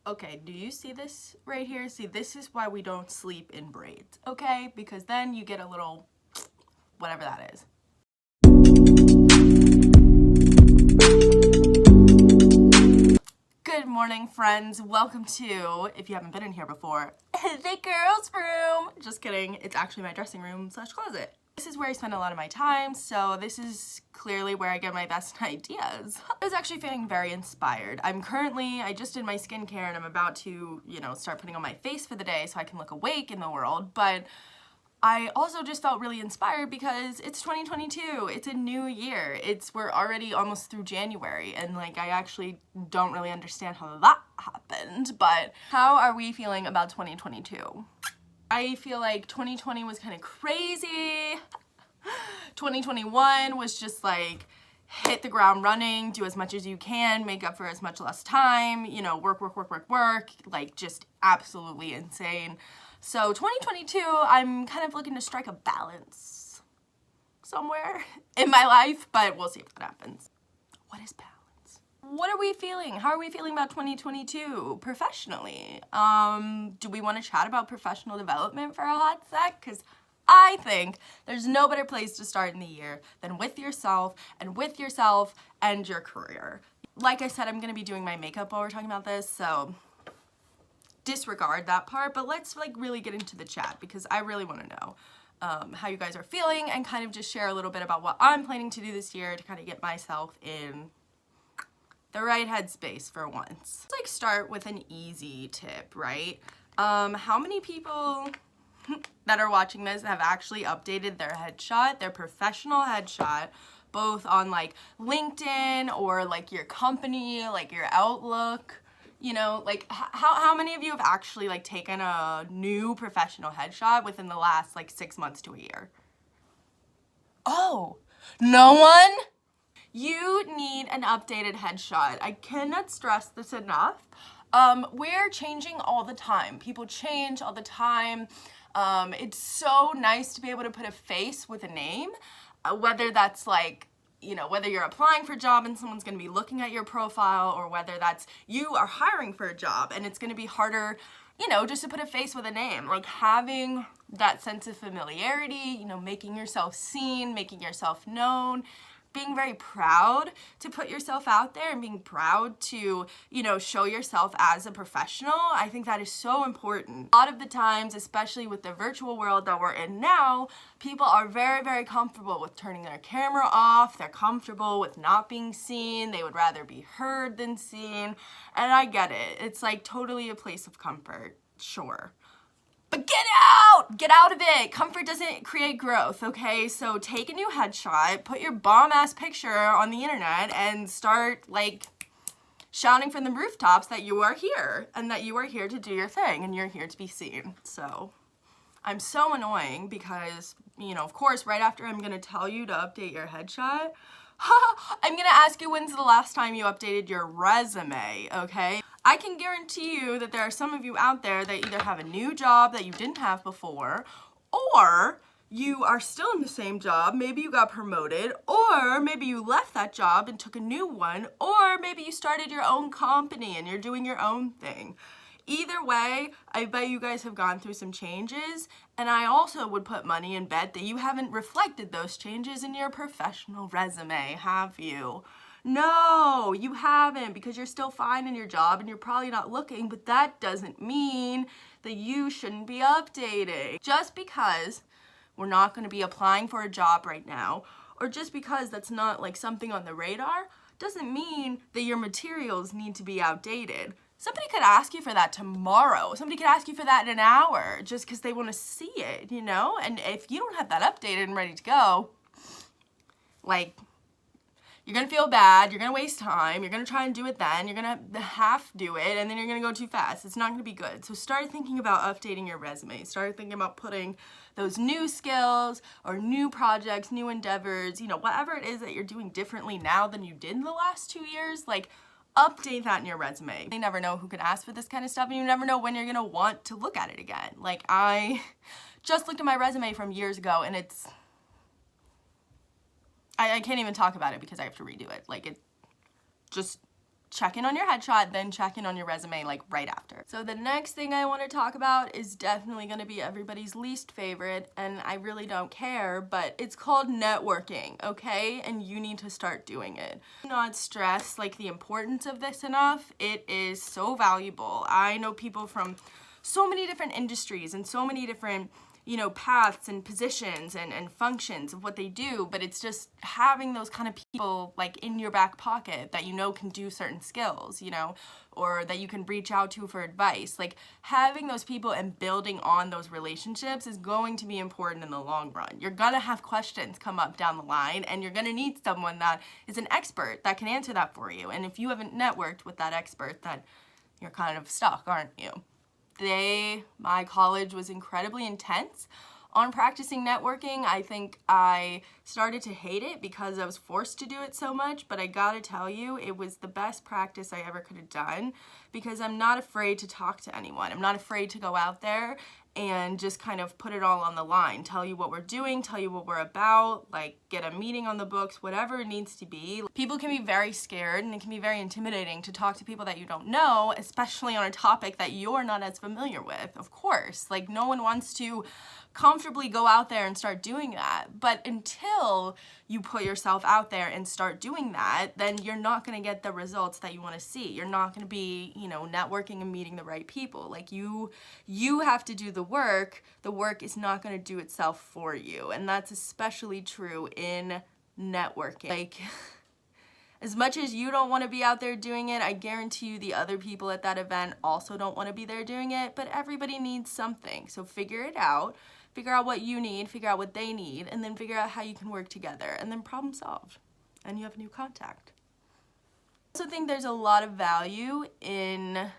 Okay, do you see this right here? See, this is why we don't sleep in braids, okay? Because then you get a little, whatever that is. Good morning, friends. Welcome to, if you haven't been in here before, the girls' room. Just kidding. It's actually my dressing room / closet. This is where I spend a lot of my time, so this is clearly where I get my best ideas. I was actually feeling very inspired. I just did my skincare and I'm about to, start putting on my face for the day so I can look awake in the world, but I also just felt really inspired because it's 2022. It's a new year. We're already almost through January, and I actually don't really understand how that happened, but how are we feeling about 2022? I feel like 2020 was kind of crazy. 2021 was just hit the ground running, do as much as you can, make up for as much less time, work, just absolutely insane. So 2022, I'm kind of looking to strike a balance somewhere in my life, but we'll see if that happens. What is balance? What are we feeling? How are we feeling about 2022 professionally? Do we want to chat about professional development for a hot sec? Because I think there's no better place to start in the year than with yourself and your career. Like I said, I'm going to be doing my makeup while we're talking about this, so disregard that part, but let's really get into the chat because I really want to know how you guys are feeling and kind of just share a little bit about what I'm planning to do this year to kind of get myself in the right headspace for once. Let's start with an easy tip, right? How many people that are watching this have actually updated their headshot, their professional headshot, both on LinkedIn or your company, your Outlook? How many of you have actually taken a new professional headshot within the last 6 months to a year? Oh, no one? You need an updated headshot. I cannot stress this enough. We're changing all the time. People change all the time. It's so nice to be able to put a face with a name, whether that's whether you're applying for a job and someone's going to be looking at your profile, or whether that's you are hiring for a job and it's going to be harder, just to put a face with a name. Having that sense of familiarity, making yourself seen, making yourself known, being very proud to put yourself out there and being proud to, show yourself as a professional. I think that is so important. A lot of the times, especially with the virtual world that we're in now, people are very, very comfortable with turning their camera off. They're comfortable with not being seen. They would rather be heard than seen. And I get it. It's totally a place of comfort, sure. But get out of it. Comfort doesn't create growth, okay? So take a new headshot, put your bomb-ass picture on the internet, and start, shouting from the rooftops that you are here, and that you are here to do your thing, and you're here to be seen. So I'm so annoying because, of course, right after I'm going to tell you to update your headshot, I'm going to ask you when's the last time you updated your resume, okay? I can guarantee you that there are some of you out there that either have a new job that you didn't have before, or you are still in the same job, maybe you got promoted, or maybe you left that job and took a new one, or maybe you started your own company and you're doing your own thing. Either way, I bet you guys have gone through some changes, and I also would put money and bet that you haven't reflected those changes in your professional resume, have you? No, you haven't, because you're still fine in your job and you're probably not looking, but that doesn't mean that you shouldn't be updating. Just because we're not going to be applying for a job right now, or just because that's not something on the radar, doesn't mean that your materials need to be outdated. Somebody could ask you for that tomorrow. Somebody could ask you for that in an hour just because they want to see it, And if you don't have that updated and ready to go, you're going to feel bad, you're going to waste time, you're going to try and do it then, you're going to half do it, and then you're going to go too fast. It's not going to be good. So start thinking about updating your resume. Start thinking about putting those new skills or new projects, new endeavors, whatever it is that you're doing differently now than you did in the last 2 years, update that in your resume. You never know who can ask for this kind of stuff, and you never know when you're going to want to look at it again. I just looked at my resume from years ago, and I can't even talk about it because I have to redo it. It just check in on your headshot, then check in on your resume like right after. So the next thing I want to talk about is definitely going to be everybody's least favorite, and I really don't care, but it's called networking, okay? And you need to start doing it. Do not stress like the importance of this enough. It is so valuable. I know people from so many different industries and so many different paths and positions and functions of what they do, but it's just having those kind of people like in your back pocket that can do certain skills, or that you can reach out to for advice. Like having those people and building on those relationships is going to be important in the long run. You're gonna have questions come up down the line, and you're gonna need someone that is an expert that can answer that for you. And if you haven't networked with that expert, then you're kind of stuck, aren't you? My college was incredibly intense on practicing networking. I think I started to hate it because I was forced to do it so much, but I gotta tell you, it was the best practice I ever could have done, because I'm not afraid to talk to anyone. I'm not afraid to go out there and just kind of put it all on the line, tell you what we're doing, tell you what we're about, like get a meeting on the books, whatever it needs to be. People can be very scared, and it can be very intimidating to talk to people that you don't know, especially on a topic that you're not as familiar with, of course. Like no one wants to comfortably go out there and start doing that. But until you put yourself out there and start doing that, then you're not going to get the results that you want to see. You're not going to be, networking and meeting the right people. Like you have to do the work. The work is not going to do itself for you. And that's especially true in networking. Like as much as you don't want to be out there doing it, I guarantee you the other people at that event also don't want to be there doing it, but everybody needs something. So figure it out. Figure out what you need, figure out what they need, and then figure out how you can work together, and then problem solved, and you have a new contact. I also think there's a lot of value in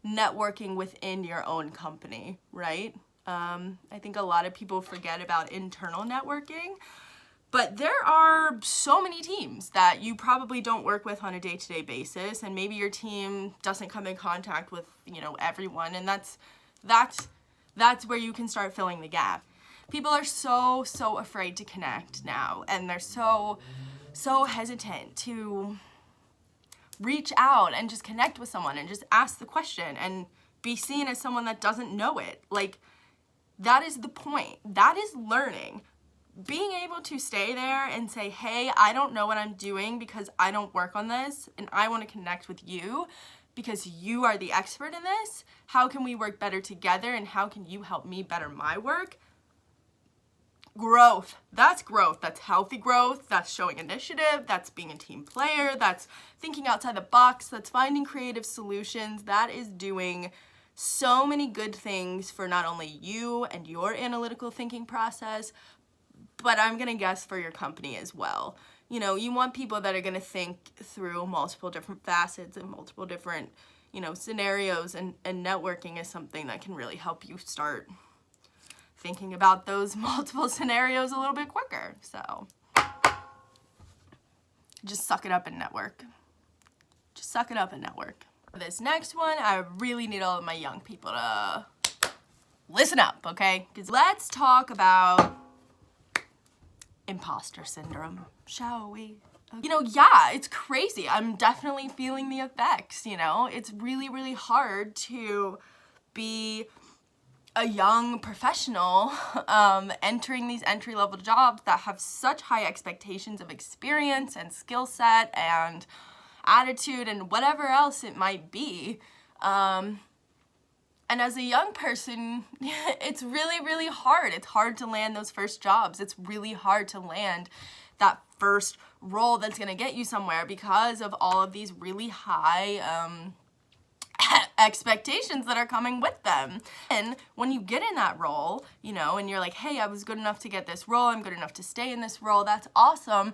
networking within your own company, right? I think a lot of people forget about internal networking, but there are so many teams that you probably don't work with on a day-to-day basis, and maybe your team doesn't come in contact with, everyone, and that's where you can start filling the gap. People are so afraid to connect now, and they're so hesitant to reach out and just connect with someone and just ask the question and be seen as someone that doesn't know it. Like, that is the point. That is learning. Being able to stay there and say, hey, I don't know what I'm doing because I don't work on this, and I want to connect with you because you are the expert in this. How can we work better together, and how can you help me better my work? Growth. That's growth. That's healthy growth. That's showing initiative. That's being a team player. That's thinking outside the box. That's finding creative solutions. That is doing so many good things for not only you and your analytical thinking process, but I'm going to guess for your company as well. You want people that are going to think through multiple different facets and multiple different, scenarios, and networking is something that can really help you start thinking about those multiple scenarios a little bit quicker. So just suck it up and network. Just suck it up and network. For this next one, I really need all of my young people to listen up, okay? Because let's talk about imposter syndrome, shall we? Yeah, it's crazy. I'm definitely feeling the effects, It's really hard to be a young professional entering these entry-level jobs that have such high expectations of experience and skill set and attitude and whatever else it might be. And as a young person, it's really hard. It's hard to land those first jobs. It's really hard to land that first role that's going to get you somewhere because of all of these really high expectations that are coming with them. And when you get in that role, and you're like, hey, I was good enough to get this role, I'm good enough to stay in this role, that's awesome.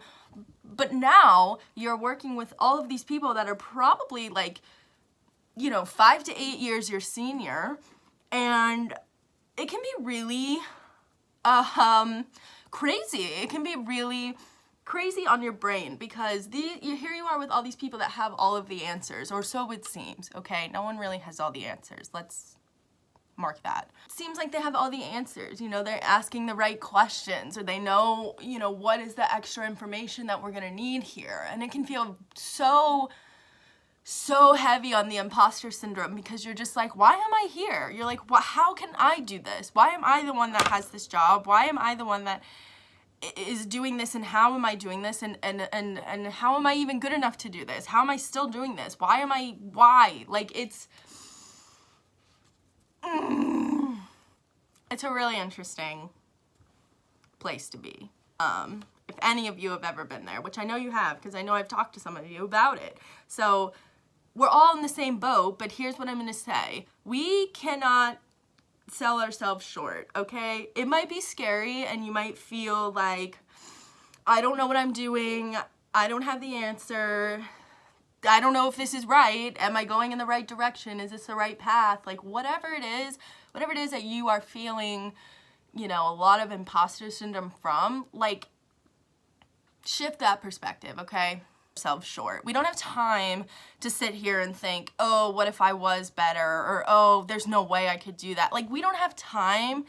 But now you're working with all of these people that are probably like, 5 to 8 years your senior, and it can be really crazy. It can be really crazy on your brain because here you are with all these people that have all of the answers, or so it seems, okay? No one really has all the answers. Let's mark that. It seems like they have all the answers, they're asking the right questions, or they know, what is the extra information that we're gonna need here, and it can feel so so heavy on the imposter syndrome because you're just like, why am I here? You're like, how can I do this? Why am I the one that has this job? Why am I the one that is doing this, and how am I doing this, and how am I even good enough to do this? How am I still doing this? Why? Like, it's a really interesting place to be. If any of you have ever been there, which I know you have, because I know I've talked to some of you about it. So we're all in the same boat, but here's what I'm going to say. We cannot sell ourselves short, okay? It might be scary, and you might feel like, I don't know what I'm doing. I don't have the answer. I don't know if this is right. Am I going in the right direction? Is this the right path? Like, whatever it is that you are feeling, you know, a lot of imposter syndrome from, like, shift that perspective, okay? Self short. We don't have time to sit here and think, oh, what if I was better? Or, oh, there's no way I could do that. Like, we don't have time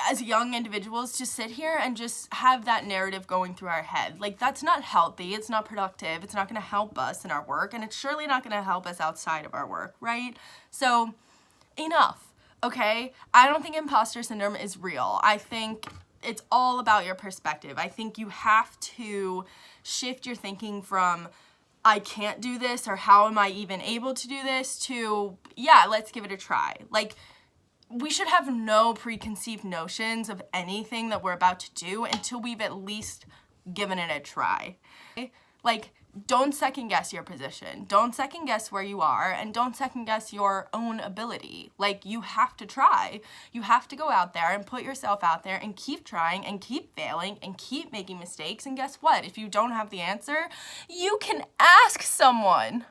as young individuals to sit here and just have that narrative going through our head. Like, that's not healthy. It's not productive. It's not going to help us in our work. And it's surely not going to help us outside of our work, right? So, enough, okay? I don't think imposter syndrome is real. I think it's all about your perspective. I think you have to shift your thinking from, I can't do this, or how am I even able to do this, to, yeah, let's give it a try. Like, we should have no preconceived notions of anything that we're about to do until we've at least given it a try. Okay? Like, don't second guess your position. Don't second guess where you are, and don't second guess your own ability. Like, you have to try. You have to go out there and put yourself out there and keep trying and keep failing and keep making mistakes. And guess what? If you don't have the answer, you can ask someone.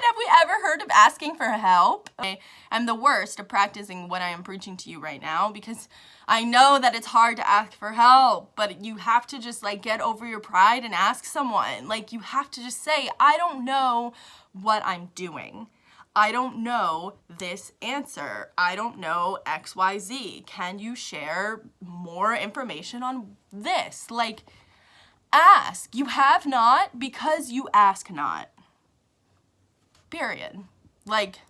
Have we ever heard of asking for help? I am the worst at practicing what I am preaching to you right now, because I know that it's hard to ask for help, but you have to just, like, get over your pride and ask someone. Like, you have to just say, I don't know what I'm doing. I don't know this answer. I don't know XYZ. Can you share more information on this? Like, ask. You have not because you ask not. Period. Like,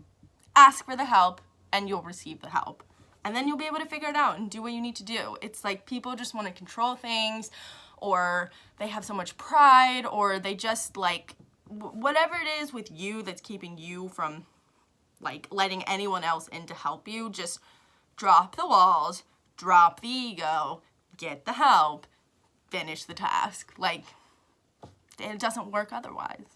ask for the help and you'll receive the help. And then you'll be able to figure it out and do what you need to do. It's like people just want to control things, or they have so much pride, or they just, like, whatever it is with you that's keeping you from, like, letting anyone else in to help you. Just drop the walls, drop the ego, get the help, finish the task. Like, it doesn't work otherwise.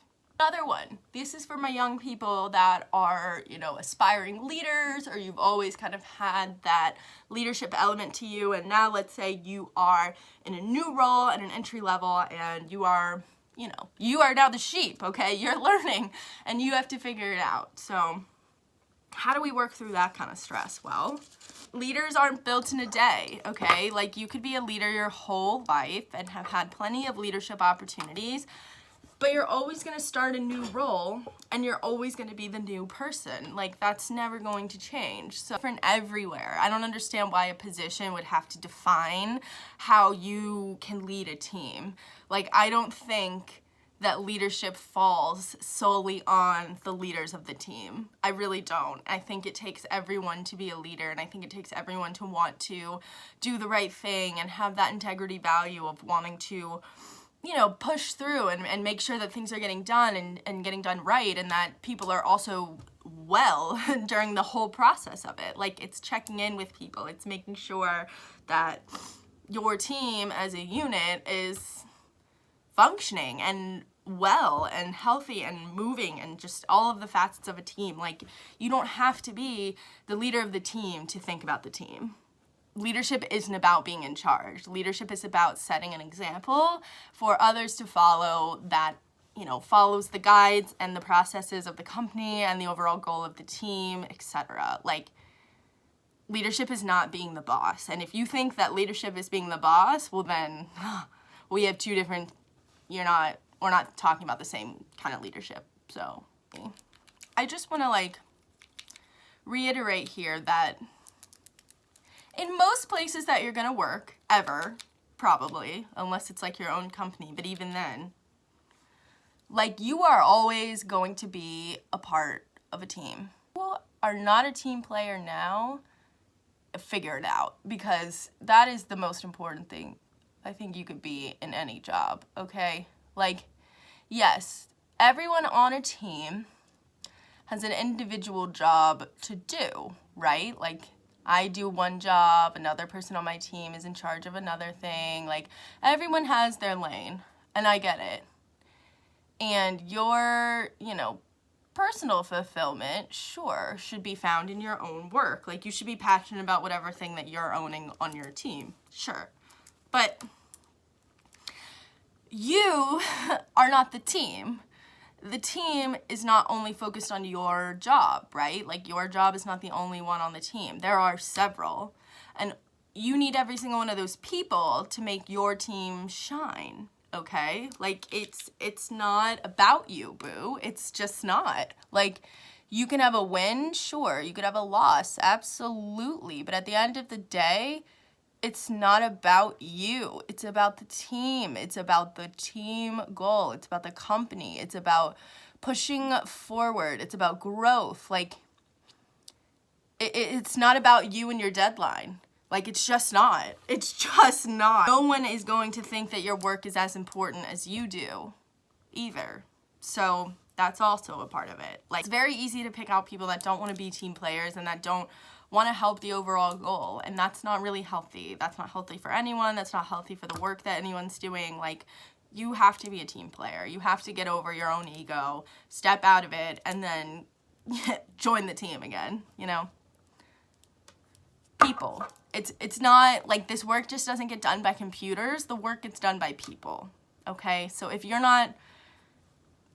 Another one, this is for my young people that are, you know, aspiring leaders, or you've always kind of had that leadership element to you, and now let's say you are in a new role at an entry level, and you are, you know, you are now the sheep, okay? You're learning, and you have to figure it out. So how do we work through that kind of stress? Well, leaders aren't built in a day, okay? Like, you could be a leader your whole life and have had plenty of leadership opportunities, but you're always going to start a new role, and you're always going to be the new person. Like, that's never going to change. So different everywhere. I don't understand why a position would have to define how you can lead a team. Like, I don't think that leadership falls solely on the leaders of the team. I really don't. I think it takes everyone to be a leader, and I think it takes everyone to want to do the right thing and have that integrity value of wanting to, you know, push through and make sure that things are getting done and getting done right, and that people are also well during the whole process of it. Like, it's checking in with people. It's making sure that your team as a unit is functioning and well and healthy and moving, and just all of the facets of a team. Like, you don't have to be the leader of the team to think about the team. Leadership isn't about being in charge. Leadership is about setting an example for others to follow that, you know, follows the guides and the processes of the company and the overall goal of the team, etc. Like, leadership is not being the boss. And if you think that leadership is being the boss, well then we have two different, we're not talking about the same kind of leadership. So I just want to, like, reiterate here that in most places that you're going to work, ever, probably, unless it's like your own company, but even then, like, you are always going to be a part of a team. People are not a team player now, figure it out, because that is the most important thing I think you could be in any job, okay? Like, yes, everyone on a team has an individual job to do, right? Like, I do one job, another person on my team is in charge of another thing. Like, everyone has their lane, and I get it. And your, personal fulfillment, sure, should be found in your own work. Like, you should be passionate about whatever thing that you're owning on your team, sure. But you are not the team. The team is not only focused on your job, right? Like, your job is not the only one on the team. There are several. And you need every single one of those people to make your team shine, okay? Like, it's not about you, boo. It's just not. Like, you can have a win, sure. You could have a loss, absolutely. But at the end of the day, it's not about you. It's about the team. It's about the team goal. It's about the company. It's about pushing forward. It's about growth. Like, it's not about you and your deadline. Like, it's just not. It's just not. No one is going to think that your work is as important as you do either. So that's also a part of it. Like, it's very easy to pick out people that don't want to be team players and that don't want to help the overall goal, and that's not really healthy. That's not healthy for anyone. That's not healthy for the work that anyone's doing. Like, you have to be a team player. You have to get over your own ego, step out of it, and then join the team again, People. It's not like this work just doesn't get done by computers. The work gets done by people, okay? So if you're not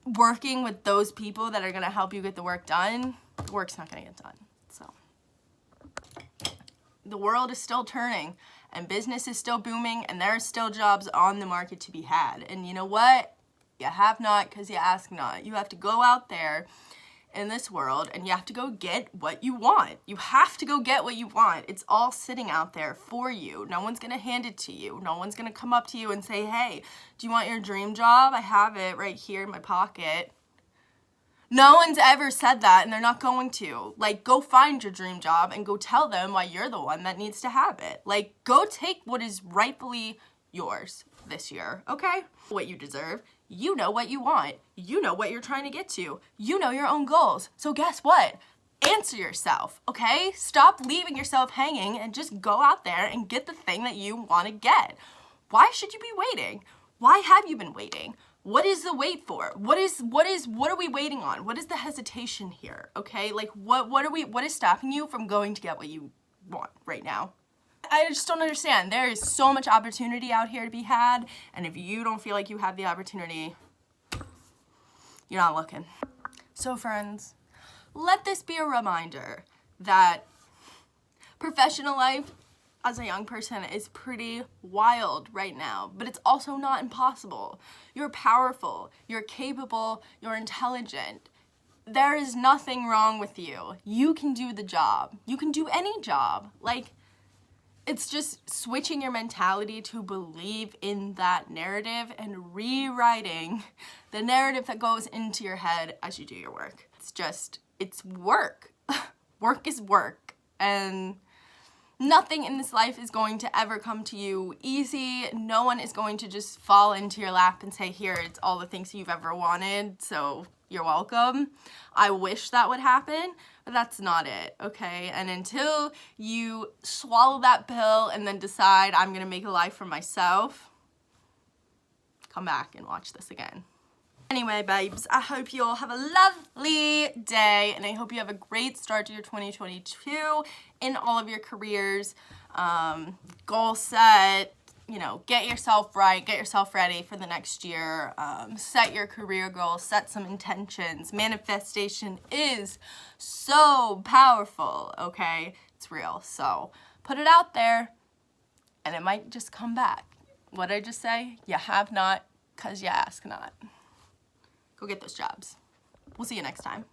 working with those people that are going to help you get the work done, the work's not going to get done. So the world is still turning, and business is still booming, and there are still jobs on the market to be had. And you know what? You have not because you ask not. You have to go out there in this world, and you have to go get what you want. You have to go get what you want. It's all sitting out there for you. No one's going to hand it to you. No one's going to come up to you and say, hey, do you want your dream job? I have it right here in my pocket. No one's ever said that, and they're not going to. Like, go find your dream job and go tell them why you're the one that needs to have it. Like, go take what is rightfully yours this year, okay? What you deserve. You know what you want. You know what you're trying to get to. You know your own goals. So guess what? Answer yourself, okay? Stop leaving yourself hanging and just go out there and get the thing that you want to get. Why should you be waiting? Why have you been waiting? What is the wait for? What are we waiting on? What is the hesitation here, okay? Like, what is stopping you from going to get what you want right now? I just don't understand. There is so much opportunity out here to be had, and if you don't feel like you have the opportunity, you're not looking. So friends, let this be a reminder that professional life as a young person is pretty wild right now, but it's also not impossible. You're powerful, you're capable, you're intelligent. There is nothing wrong with you. You can do the job. You can do any job. Like, it's just switching your mentality to believe in that narrative and rewriting the narrative that goes into your head as you do your work. It's work. Work is work. And nothing in this life is going to ever come to you easy. No one is going to just fall into your lap and say, here, it's all the things you've ever wanted, so you're welcome. I wish that would happen, but that's not it, okay? And until you swallow that pill and then decide I'm gonna make a life for myself, come back and watch this again. Anyway, babes, I hope you all have a lovely day, and I hope you have a great start to your 2022 in all of your careers. Goal set, get yourself right, get yourself ready for the next year. Set your career goals, set some intentions. Manifestation is so powerful, okay? It's real, so put it out there, and it might just come back. What did I just say? You have not, 'cause you ask not. Go get those jobs. We'll see you next time.